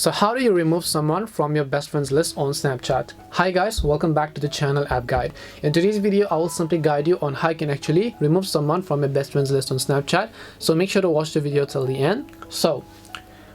So how do you remove someone from your best friends list on Snapchat? Hi guys, welcome back to the channel App Guide. In today's video, I will simply guide you on how you can actually remove someone from your best friends list on Snapchat. So make sure to watch the video till the end. So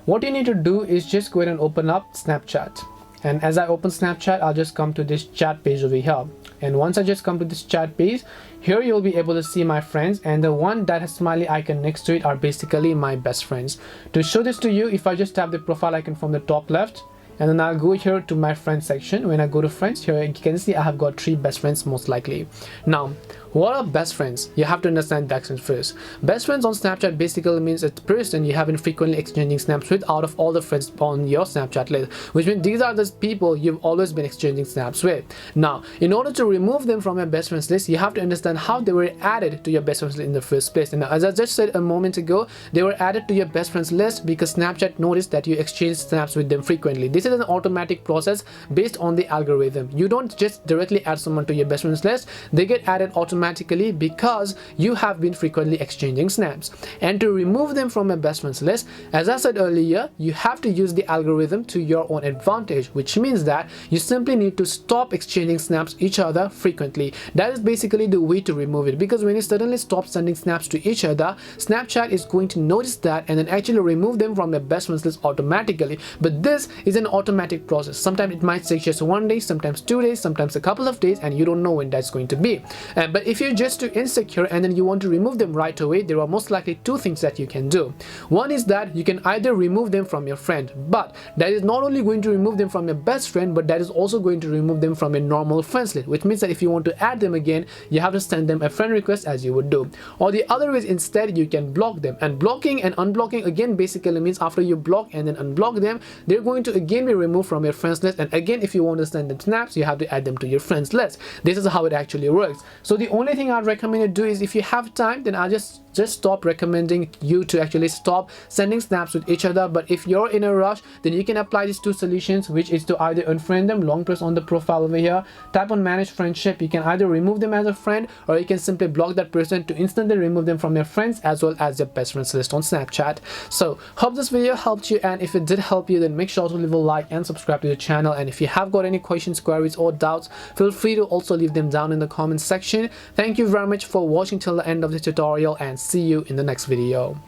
what you need to do is just go ahead and open up Snapchat. And as I open Snapchat, I'll just come to this chat page over here. And once I just come to this chat page, here you'll be able to see my friends, and the one that has smiley icon next to it are basically my best friends. To show this to you, if I just tap the profile icon from the top left, and then I'll go here to my friends section. When I go to friends, here you can see I have got 3 best friends most likely. Now, what are best friends? You have to understand that first. Best friends on Snapchat basically means it's a person you have been frequently exchanging snaps with out of all the friends on your Snapchat list, which means these are the people you've always been exchanging snaps with. Now, in order to remove them from your best friends list, you have to understand how they were added to your best friends list in the first place. And as I just said a moment ago, they were added to your best friends list because Snapchat noticed that you exchange snaps with them frequently. This is an automatic process based on the algorithm. You don't just directly add someone to your best friends list, they get added automatically because you have been frequently exchanging snaps. And to remove them from a best friends list, as I said earlier, you have to use the algorithm to your own advantage, which means that you simply need to stop exchanging snaps each other frequently. That is basically the way to remove it, because when you suddenly stop sending snaps to each other, Snapchat is going to notice that and then actually remove them from your best friends list automatically. But this is an automatic process. Sometimes it might take just 1 day, sometimes 2 days, sometimes a couple of days, and you don't know when that's going to be. But if you're just too insecure and then you want to remove them right away, there are most likely 2 things that you can do. One is that you can either remove them from your friend, but that is not only going to remove them from your best friend, but that is also going to remove them from a normal friends list, which means that if you want to add them again, you have to send them a friend request as you would do. Or the other is instead you can block them. And blocking and unblocking again basically means after you block and then unblock them, they're going to again be removed from your friends list. And again, if you want to send them snaps, you have to add them to your friends list. This is how it actually works. So the only thing I'd recommend you do is, if you have time, then I'll just stop recommending you to actually stop sending snaps with each other. But if you're in a rush, then you can apply these 2 solutions, which is to either unfriend them, long press on the profile over here, tap on manage friendship. You can either remove them as a friend, or you can simply block that person to instantly remove them from your friends as well as your best friends list on Snapchat. So hope this video helped you, and if it did help you, then make sure to leave a like and subscribe to the channel. And if you have got any questions, queries or doubts, feel free to also leave them down in the comment section. Thank you very much for watching till the end of the tutorial, and see you in the next video.